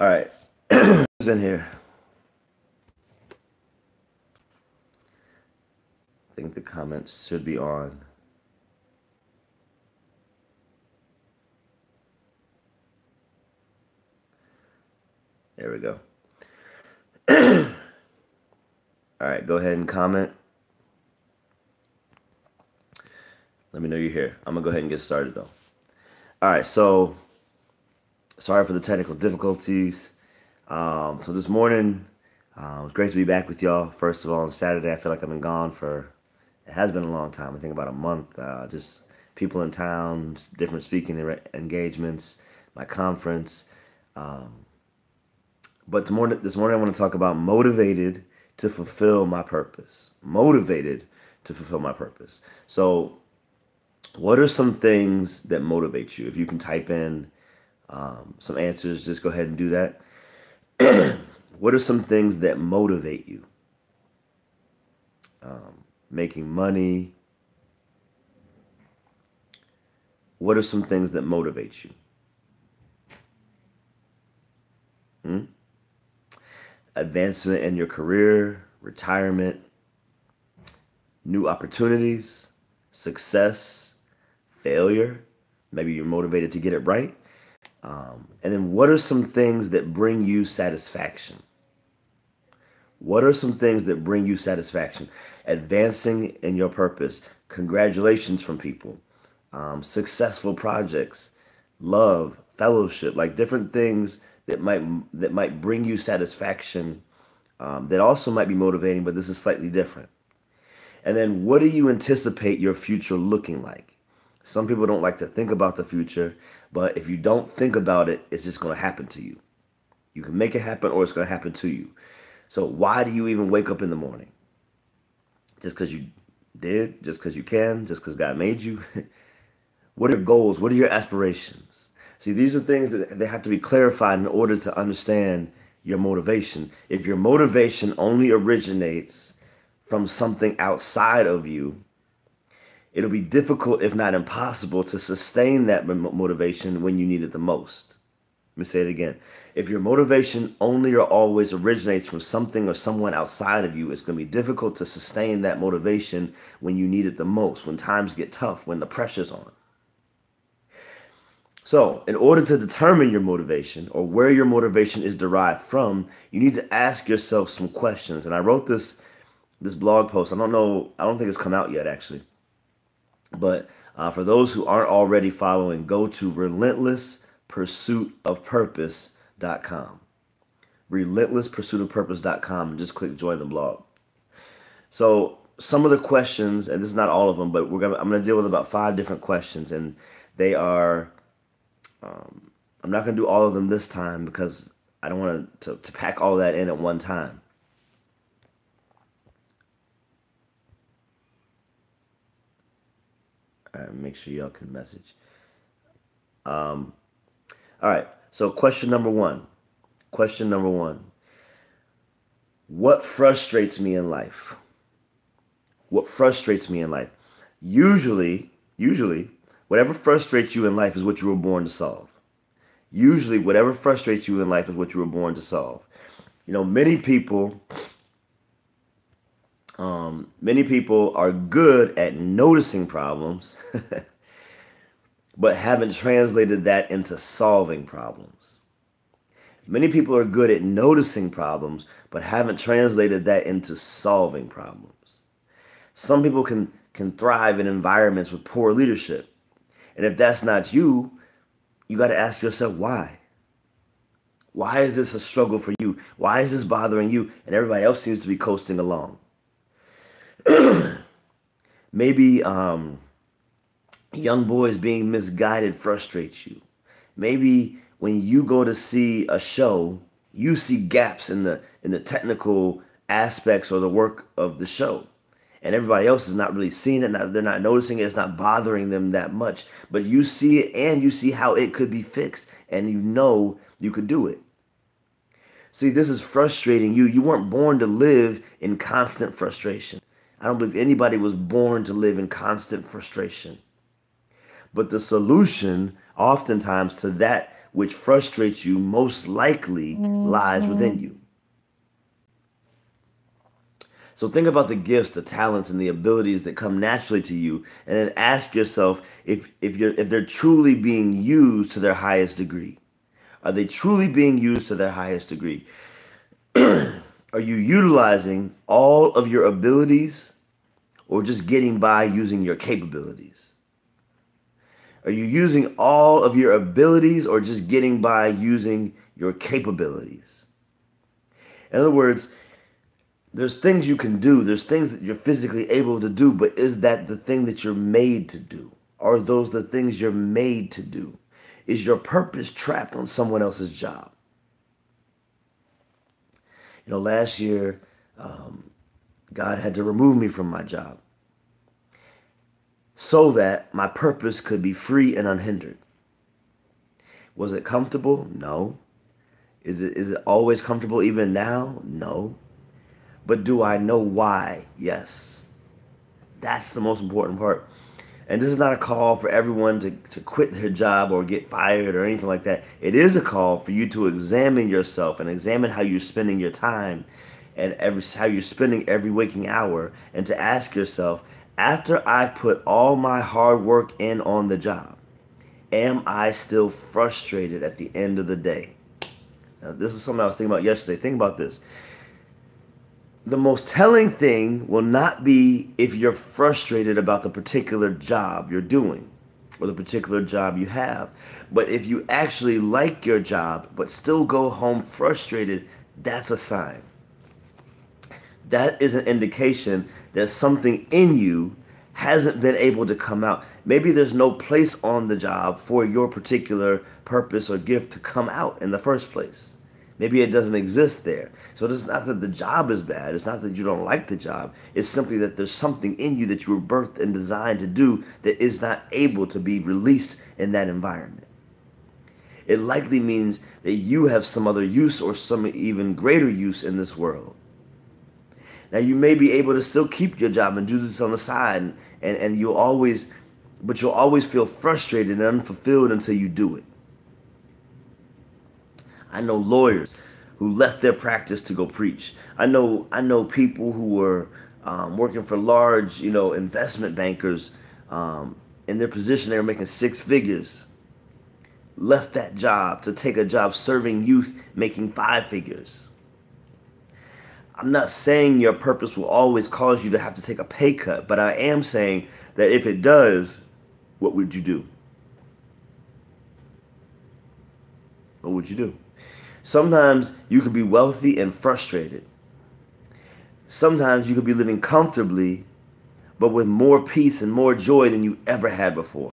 All right. Who's in here? I think the comments should be on. There we go. All right, go ahead and comment. Let me know you're here. I'm going to go ahead and get started, though. All right, so sorry for the technical difficulties. So this morning, it was great to be back with y'all. First of all, on Saturday, I feel like I've been gone for, it has been a long time. I think about a month. Just people in town, different speaking engagements, my conference. But this morning, I want to talk about motivated to fulfill my purpose. Motivated to fulfill my purpose. So what are some things that motivate you? If you can type in some answers, just go ahead and do that. What are some things that motivate you? Making money. What are some things that motivate you? Advancement in your career, retirement, new opportunities, success, failure. Maybe you're motivated to get it right. And then what are some things that bring you satisfaction? What are some things that bring you satisfaction? Advancing in your purpose, congratulations from people, successful projects, love, fellowship, like different things that might bring you satisfaction, that also might be motivating, but this is slightly different. And then what do you anticipate your future looking like? Some people don't like to think about the future, but if you don't think about it, it's just going to happen to you. You can make it happen or it's going to happen to you. So why do you even wake up in the morning? Just because you did? Just because you can? Just because God made you? What are your goals? What are your aspirations? See, these are things that they have to be clarified in order to understand your motivation. If your motivation only originates from something outside of you, it'll be difficult, if not impossible, to sustain that motivation when you need it the most. Let me say it again. If your motivation only or always originates from something or someone outside of you, it's going to be difficult to sustain that motivation when you need it the most, when times get tough, when the pressure's on. So in order to determine your motivation or where your motivation is derived from, you need to ask yourself some questions. And I wrote this blog post. I don't think it's come out yet, actually. But for those who aren't already following, go to relentlesspursuitofpurpose.com. Relentlesspursuitofpurpose.com and just click join the blog. So some of the questions, and this is not all of them, but I'm going to deal with about 5 different questions, and they are, I'm not going to do all of them this time because I don't want to pack all of that in at one time. All right, make sure y'all can message. All right, so question number one. What frustrates me in life? What frustrates me in life? Usually, whatever frustrates you in life is what you were born to solve. Usually, whatever frustrates you in life is what you were born to solve. You know, many people are good at noticing problems, but haven't translated that into solving problems. Many people are good at noticing problems, but haven't translated that into solving problems. Some people can thrive in environments with poor leadership. And if that's not you, you got to ask yourself why. Why is this a struggle for you? Why is this bothering you? And everybody else seems to be coasting along. Maybe young boys being misguided frustrates you. Maybe when you go to see a show, you see gaps in the technical aspects or the work of the show. And everybody else is not really seeing it. They're not noticing it. It's not bothering them that much. But you see it and you see how it could be fixed. And you know you could do it. See, this is frustrating you. You weren't born to live in constant frustration. I don't believe anybody was born to live in constant frustration. But the solution oftentimes to that which frustrates you most likely lies within you. So think about the gifts, the talents, and the abilities that come naturally to you, and then ask yourself if they're truly being used to their highest degree. Are they truly being used to their highest degree? Are you utilizing all of your abilities or just getting by using your capabilities? Are you using all of your abilities or just getting by using your capabilities? In other words, there's things you can do. There's things that you're physically able to do, but is that the thing that you're made to do? Are those the things you're made to do? Is your purpose trapped on someone else's job? Last year, God had to remove me from my job so that my purpose could be free and unhindered. Was it comfortable? No. Is it always comfortable even now? No. But do I know why? Yes. That's the most important part. And this is not a call for everyone to quit their job or get fired or anything like that. It is a call for you to examine yourself and examine how you're spending your time and how you're spending every waking hour, and to ask yourself, after I put all my hard work in on the job, am I still frustrated at the end of the day? Now, this is something I was thinking about yesterday. Think about this. The most telling thing will not be if you're frustrated about the particular job you're doing or the particular job you have, but if you actually like your job but still go home frustrated, that's a sign. That is an indication that something in you hasn't been able to come out. Maybe there's no place on the job for your particular purpose or gift to come out in the first place. Maybe it doesn't exist there. So it's not that the job is bad. It's not that you don't like the job. It's simply that there's something in you that you were birthed and designed to do that is not able to be released in that environment. It likely means that you have some other use or some even greater use in this world. Now, you may be able to still keep your job and do this on the side, and you'll always feel frustrated and unfulfilled until you do it. I know lawyers who left their practice to go preach. I know people who were working for large, investment bankers. In their position, they were making six figures. Left that job to take a job serving youth, making five figures. I'm not saying your purpose will always cause you to have to take a pay cut, but I am saying that if it does, what would you do? What would you do? Sometimes you could be wealthy and frustrated. Sometimes you could be living comfortably, but with more peace and more joy than you ever had before.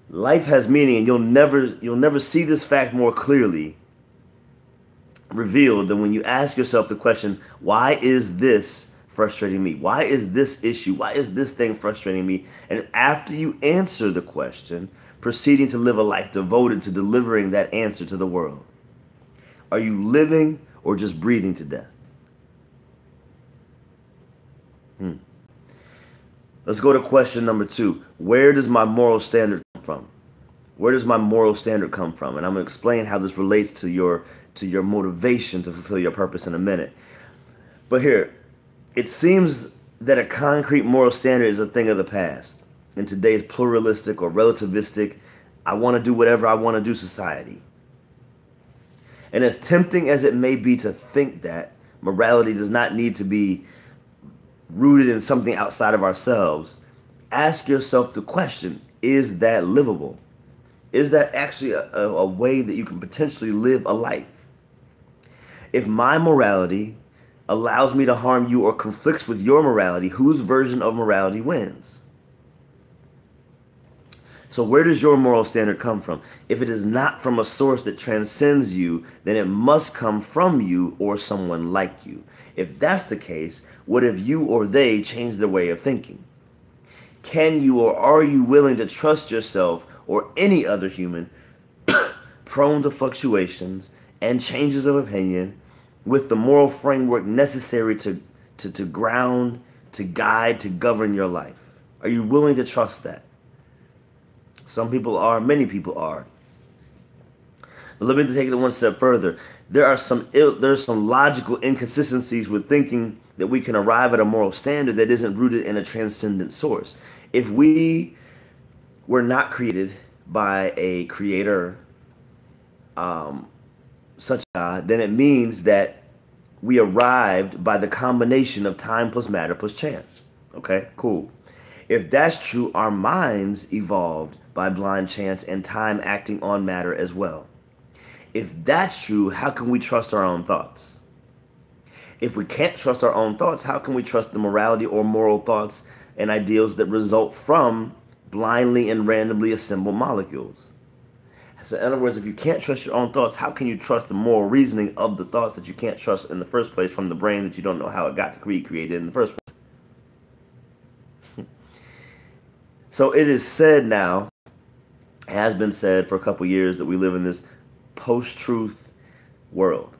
Life has meaning, and you'll never see this fact more clearly revealed than when you ask yourself the question, why is this frustrating me? Why is this issue? Why is this thing frustrating me? And after you answer the question, proceeding to live a life devoted to delivering that answer to the world. Are you living or just breathing to death? Let's go to question number 2. Where does my moral standard come from? Where does my moral standard come from? And I'm going to explain how this relates to your motivation to fulfill your purpose in a minute. But here, it seems that a concrete moral standard is a thing of the past. In today's pluralistic or relativistic, I want to do whatever I want to do society. And as tempting as it may be to think that morality does not need to be rooted in something outside of ourselves, ask yourself the question, is that livable? Is that actually a way that you can potentially live a life? If my morality allows me to harm you or conflicts with your morality, whose version of morality wins? So where does your moral standard come from? If it is not from a source that transcends you, then it must come from you or someone like you. If that's the case, what if you or they change their way of thinking? Can you or are you willing to trust yourself or any other human prone to fluctuations and changes of opinion with the moral framework necessary to ground, to guide, to govern your life? Are you willing to trust that? Some people are, many people are. But let me take it one step further. There's some logical inconsistencies with thinking that we can arrive at a moral standard that isn't rooted in a transcendent source. If we were not created by a creator, such a God, then it means that we arrived by the combination of time plus matter plus chance. Okay, cool. If that's true, our minds evolved by blind chance and time acting on matter as well. If that's true, how can we trust our own thoughts? If we can't trust our own thoughts, how can we trust the morality or moral thoughts and ideals that result from blindly and randomly assembled molecules? So in other words, if you can't trust your own thoughts, how can you trust the moral reasoning of the thoughts that you can't trust in the first place from the brain that you don't know how it got to be created in the first place? So it is said now, has been said for a couple years, that we live in this post-truth world.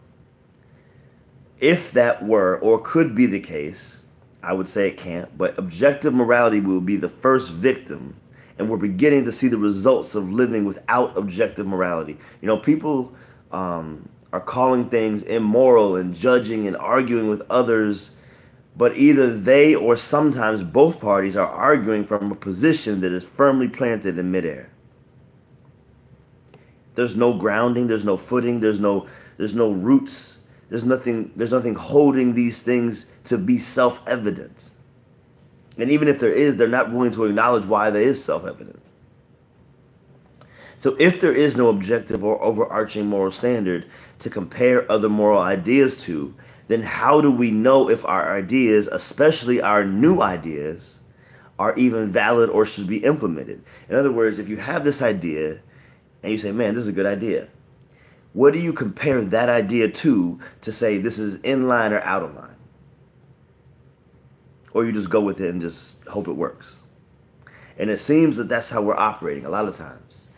If that were or could be the case, I would say it can't, but objective morality will be the first victim, and we're beginning to see the results of living without objective morality. You know, people are calling things immoral and judging and arguing with others, but either they or sometimes both parties are arguing from a position that is firmly planted in midair. There's no grounding, there's no footing, there's no roots, there's nothing holding these things to be self-evident. And even if there is, they're not willing to acknowledge why there is self-evident. So if there is no objective or overarching moral standard to compare other moral ideas to, then how do we know if our ideas, especially our new ideas, are even valid or should be implemented? In other words, if you have this idea and you say, man, this is a good idea, what do you compare that idea to say this is in line or out of line? Or you just go with it and just hope it works. And it seems that that's how we're operating a lot of times.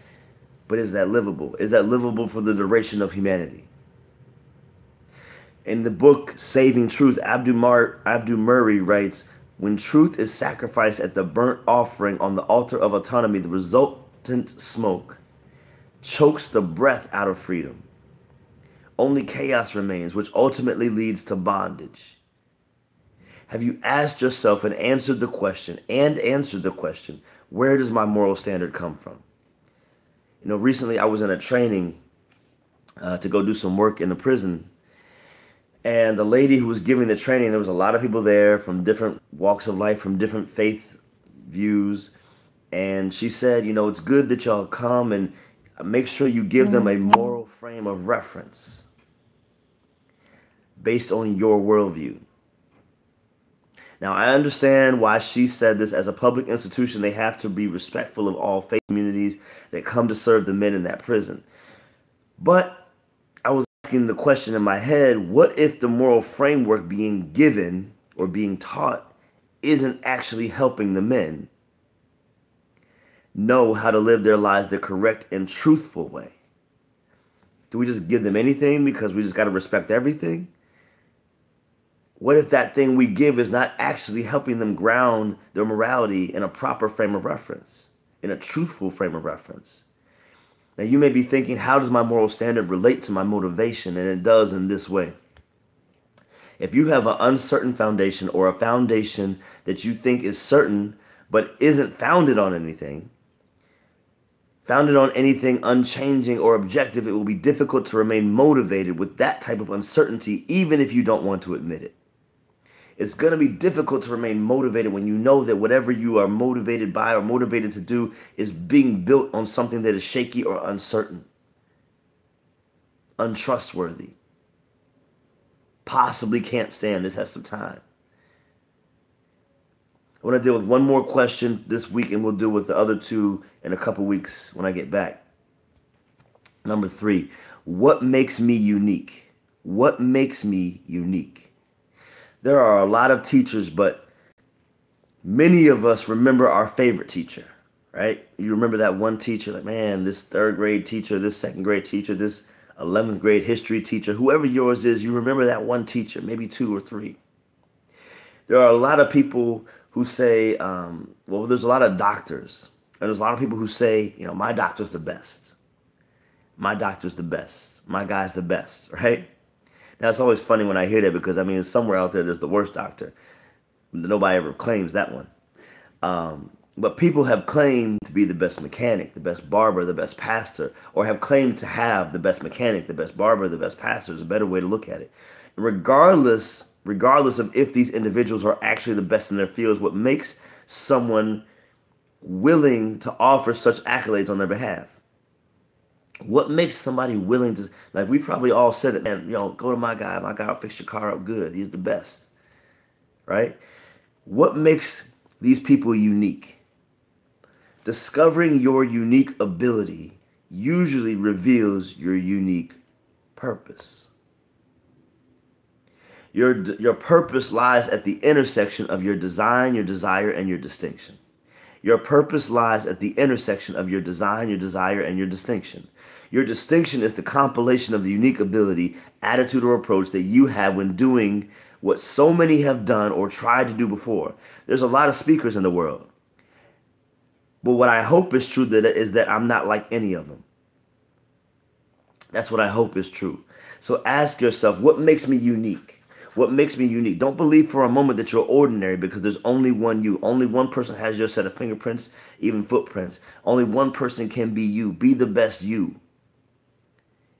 But is that livable? Is that livable for the duration of humanity? In the book Saving Truth, Abdu Murray writes, when truth is sacrificed at the burnt offering on the altar of autonomy, the resultant smoke chokes the breath out of freedom. Only chaos remains, which ultimately leads to bondage. Have you asked yourself and answered the question, where does my moral standard come from? You know, recently I was in a training to go do some work in the prison. And the lady who was giving the training, there was a lot of people there from different walks of life, from different faith views. And she said, you know, it's good that y'all come and make sure you give them a moral frame of reference based on your worldview. Now, I understand why she said this. As a public institution, they have to be respectful of all faith communities that come to serve the men in that prison. But I was asking the question in my head, what if the moral framework being given or being taught isn't actually helping the men know how to live their lives the correct and truthful way? Do we just give them anything because we just got to respect everything? What if that thing we give is not actually helping them ground their morality in a proper frame of reference, in a truthful frame of reference? Now, you may be thinking, how does my moral standard relate to my motivation? And it does in this way. If you have an uncertain foundation, or a foundation that you think is certain but isn't founded on anything unchanging or objective, it will be difficult to remain motivated with that type of uncertainty, even if you don't want to admit it. It's going to be difficult to remain motivated when you know that whatever you are motivated by or motivated to do is being built on something that is shaky or uncertain, untrustworthy, possibly can't stand the test of time. I want to deal with one more question this week, and we'll deal with the other two in a couple weeks when I get back. Number 3, what makes me unique? What makes me unique? There are a lot of teachers, but many of us remember our favorite teacher, right? You remember that one teacher, like, man, this 3rd grade teacher, this 2nd grade teacher, this 11th grade history teacher, whoever yours is, you remember that one teacher, maybe 2 or 3. There are a lot of people who say, there's a lot of doctors, and there's a lot of people who say, you know, my doctor's the best. My doctor's the best. My guy's the best, right? Now, it's always funny when I hear that because, I mean, somewhere out there, there's the worst doctor. Nobody ever claims that one. But people have claimed to be the best mechanic, the best barber, the best pastor, or have claimed to have the best mechanic, the best barber, the best pastor is a better way to look at it. Regardless of if these individuals are actually the best in their fields, what makes someone willing to offer such accolades on their behalf? What makes somebody willing to, like, we probably all said it, and, go to my guy will fix your car up good. He's the best, right? What makes these people unique? Discovering your unique ability usually reveals your unique purpose. Your purpose lies at the intersection of your design, your desire, and your distinction. Your purpose lies at the intersection of your design, your desire, and your distinction. Your distinction is the compilation of the unique ability, attitude, or approach that you have when doing what so many have done or tried to do before. There's a lot of speakers in the world. But what I hope is true is that I'm not like any of them. That's what I hope is true. So ask yourself, what makes me unique? What makes me unique? Don't believe for a moment that you're ordinary because there's only one you. Only one person has your set of fingerprints, even footprints. Only one person can be you. Be the best you.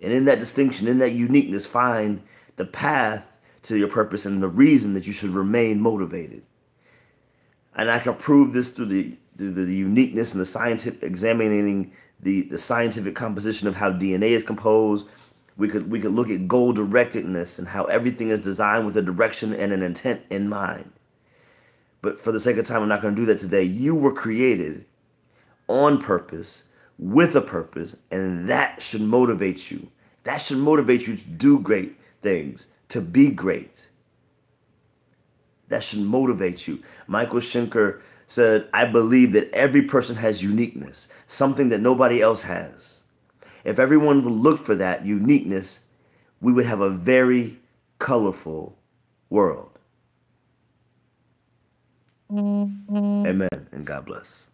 And in that distinction, in that uniqueness, find the path to your purpose and the reason that you should remain motivated. And I can prove this through the uniqueness and the scientific, examining the scientific composition of how DNA is composed. We could look at goal directedness and how everything is designed with a direction and an intent in mind. But for the sake of time, I'm not going to do that today. You were created on purpose, with a purpose, and that should motivate you. That should motivate you to do great things, to be great. That should motivate you. Michael Schenker said, I believe that every person has uniqueness, something that nobody else has. If everyone would look for that uniqueness, we would have a very colorful world. Amen, and God bless.